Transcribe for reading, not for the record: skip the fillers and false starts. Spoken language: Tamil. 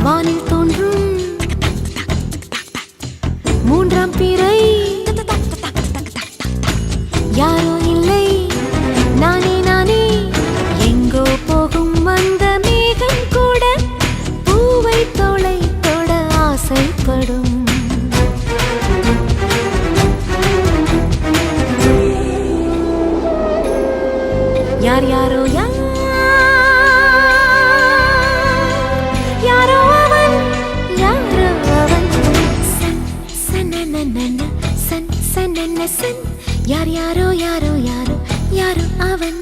வானில் தோன்றும் மூன்றாம் பிறை யாரோ இல்லை நானே நானே எங்கோ போகும் வந்த மேகம் கூட பூவை தோளை தொட ஆசைப்படும் யார் யாரோ யாரோ அவன் சன் சனனன சன் சனன சன் யார் யாரோ யாரோ யாரோ யாரோ அவன்